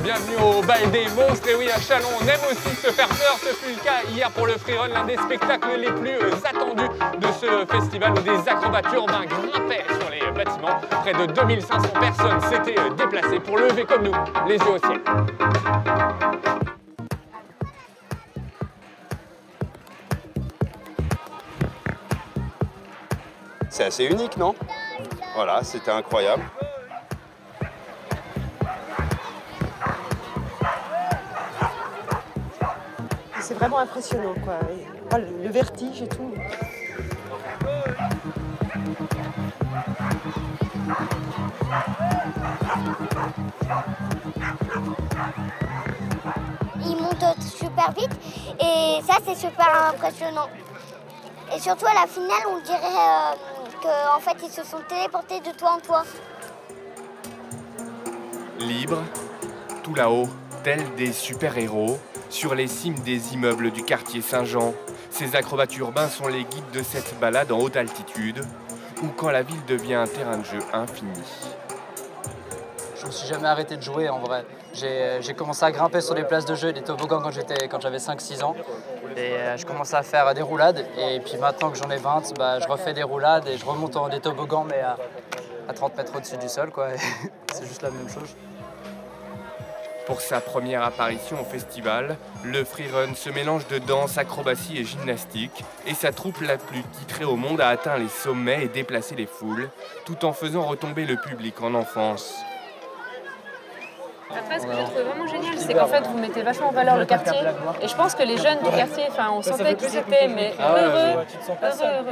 bienvenue au bal des monstres. Et oui, à Châlons, on aime aussi se faire peur. Ce fut le cas hier pour le Freerun, l'un des spectacles les plus attendus de ce festival où des acrobates urbains grimpaient sur les bâtiments. Près de 2500 personnes s'étaient déplacées pour lever comme nous les yeux au ciel. C'est assez unique, non? Voilà, c'était incroyable. C'est vraiment impressionnant, quoi. Le vertige et tout. Ils montent super vite et ça c'est super impressionnant. Et surtout à la finale, on dirait qu'en fait ils se sont téléportés de toit en toit. Libres, tout là-haut, tels des super-héros, sur les cimes des immeubles du quartier Saint-Jean, ces acrobates urbains sont les guides de cette balade en haute altitude, ou quand la ville devient un terrain de jeu infini. Je me suis jamais arrêté de jouer en vrai. J'ai commencé à grimper sur les places de jeu et des toboggans quand j'avais 5-6 ans. Et je commençais à faire des roulades. Et puis maintenant que j'en ai 20, je refais des roulades et je remonte en des toboggans, mais à 30 mètres au-dessus du sol, quoi. C'est juste la même chose. Pour sa première apparition au festival, le freerun se mélange de danse, acrobatie et gymnastique, et sa troupe la plus titrée au monde a atteint les sommets et déplacé les foules, tout en faisant retomber le public en enfance. Après, ce que j'ai trouvé vraiment génial, c'est qu'en fait, vous mettez vachement en valeur le quartier. Et je pense que les jeunes du quartier, on sentait qu'ils étaient heureux,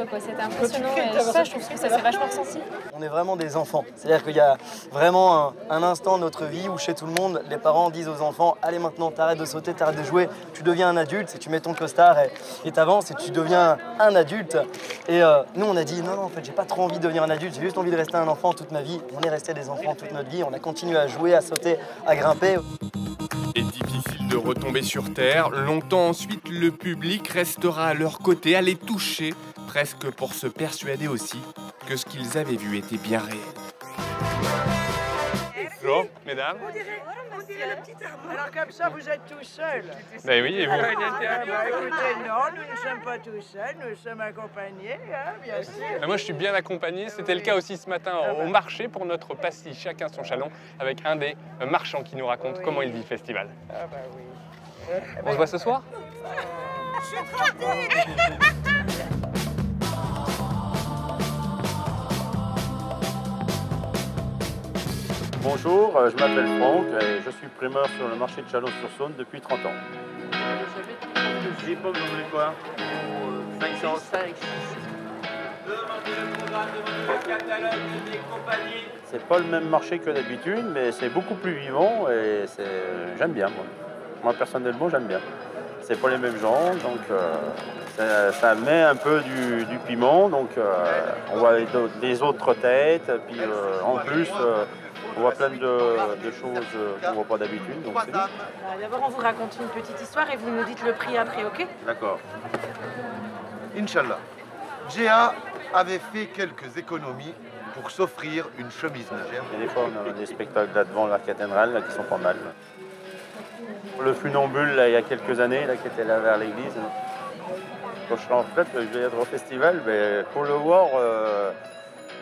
quoi. C'était impressionnant. Et ça, je trouve que ça s'est vachement ressenti. On est vraiment des enfants. C'est-à-dire qu'il y a vraiment un instant de notre vie où chez tout le monde, les parents disent aux enfants « Allez maintenant, t'arrêtes de sauter, t'arrêtes de jouer, tu deviens un adulte, et tu mets ton costard et t'avances et tu deviens un adulte. » Et nous, on a dit « Non, en fait, j'ai pas trop envie de devenir un adulte, j'ai juste envie de rester un enfant toute ma vie. » On est resté des enfants toute notre vie, on a continué à jouer, à sauter, à grimper. Et difficile de retomber sur terre, longtemps ensuite le public restera à leur côté, à les toucher, presque pour se persuader aussi que ce qu'ils avaient vu était bien réel. Bonjour, mesdames. On dirait le petit armoire. Alors comme ça, vous êtes tout seul. Ben oui, et vous? Écoutez, non, nous ne sommes pas tout seuls, nous sommes accompagnés, hein, bien sûr. Moi, je suis bien accompagné. C'était le cas aussi ce matin au marché pour notre pastille Chacun son Châlons avec un des marchands qui nous raconte comment il vit le festival. Ah bah oui. On se voit ce soir? Je suis trempée. Bonjour, je m'appelle Franck et je suis primeur sur le marché de Chalon-sur-Saône depuis 30 ans. J'ai pas besoin de quoi? 505. C'est pas le même marché que d'habitude, mais c'est beaucoup plus vivant et j'aime bien. Moi personnellement, j'aime bien. C'est pas les mêmes gens, donc ça met un peu du piment. Donc on voit des autres têtes, puis en plus. On voit plein de choses qu'on ne voit pas d'habitude. D'abord, on vous raconte une petite histoire et vous nous dites le prix après, ok? D'accord. Inch'Allah. Géa avait fait quelques économies pour s'offrir une chemise légère. Et des fois, on a des spectacles là devant la cathédrale là, qui sont pas mal. Le funambule, là, il y a quelques années, là, qui était là vers l'église. Quand je serai en retraite, je vais être au festival, mais pour le voir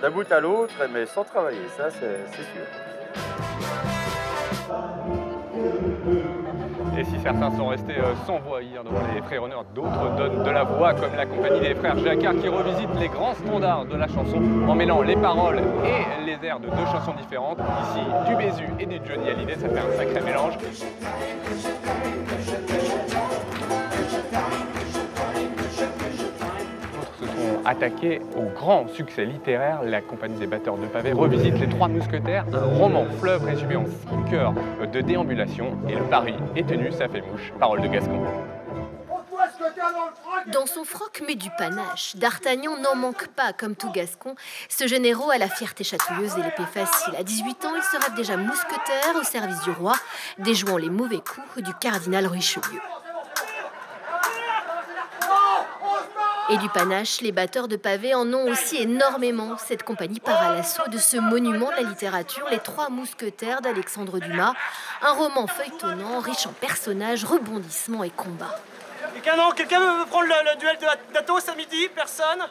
d'un bout à l'autre, mais sans travailler, ça c'est sûr. Et si certains sont restés sans voix hier devant les freerunners, d'autres donnent de la voix, comme la compagnie des frères Jacquard qui revisite les grands standards de la chanson en mêlant les paroles et les airs de deux chansons différentes. Ici, du Bézu et du Johnny Hallyday, ça fait un sacré mélange. Attaqué au grand succès littéraire, la compagnie des batteurs de pavés revisite Les Trois Mousquetaires, un roman fleuve résumé en 5 heures de déambulation. Et le pari est tenu, ça fait mouche. Parole de Gascon. Dans son froc mais du panache, D'Artagnan n'en manque pas, comme tout Gascon. Ce jeune héros a la fierté chatouilleuse et l'épée facile. À 18 ans, il sera déjà mousquetaire au service du roi, déjouant les mauvais coups du cardinal Richelieu. Et du panache, les batteurs de pavés en ont aussi énormément. Cette compagnie part à l'assaut de ce monument de la littérature, Les Trois Mousquetaires d'Alexandre Dumas. Un roman feuilletonnant, riche en personnages, rebondissements et combats. Quelqu'un veut prendre le duel d'Athos à midi? Personne?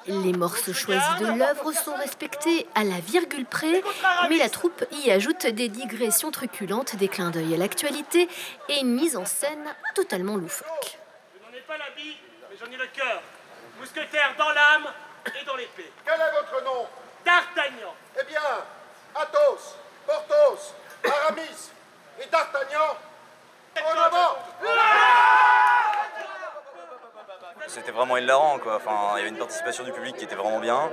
Les morceaux choisis de l'œuvre sont respectés à la virgule près, mais la troupe y ajoute des digressions truculentes, des clins d'œil à l'actualité et une mise en scène totalement loufoque. Je n'en ai pas l'habit, mais j'en ai le cœur. Mousquetaire dans l'âme et dans l'épée. Quel est votre nom? D'Artagnan. Eh bien, Athos, Porthos, Aramis et d'Artagnan, en avant! C'était vraiment hilarant, quoi. Enfin, il y avait une participation du public qui était vraiment bien.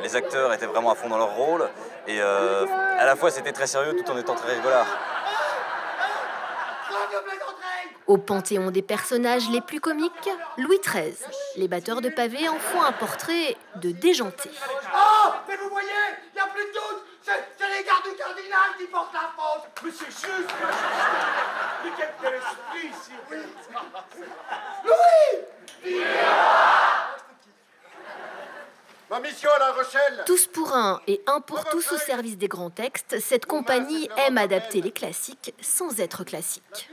Les acteurs étaient vraiment à fond dans leur rôle. Et à la fois, c'était très sérieux tout en étant très rigolard. Au panthéon des personnages les plus comiques, Louis XIII. Les batteurs de pavés en font un portrait de déjanté. Oh, mais vous voyez, il n'y a plus de doute. C'est les gardes du cardinal qui portent la faute. Mais c'est juste. Mais quel esprit ici. Louis! Ma mission à La Rochelle. Tous pour un et un pour tous au service des grands textes, cette compagnie aime adapter les classiques sans être classique.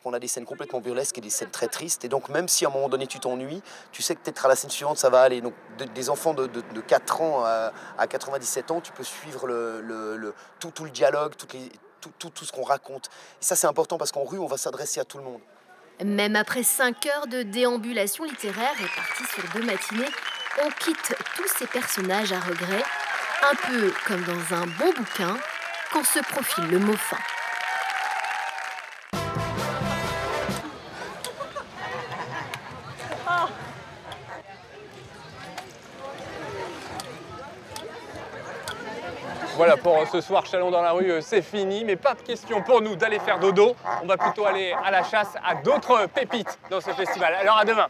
On a des scènes complètement burlesques et des scènes très tristes. Et donc même si à un moment donné tu t'ennuies, tu sais que peut-être à la scène suivante ça va aller. Donc des enfants de 4 ans à 97 ans, tu peux suivre tout le dialogue, tout ce qu'on raconte. Et ça c'est important parce qu'en rue on va s'adresser à tout le monde. Même après 5 heures de déambulation littéraire réparties sur 2 matinées, on quitte tous ces personnages à regret, un peu comme dans un bon bouquin, quand se profile le mot fin. Voilà, pour ce soir, Chalon dans la rue, c'est fini, mais pas de question pour nous d'aller faire dodo. On va plutôt aller à la chasse à d'autres pépites dans ce festival. Alors à demain.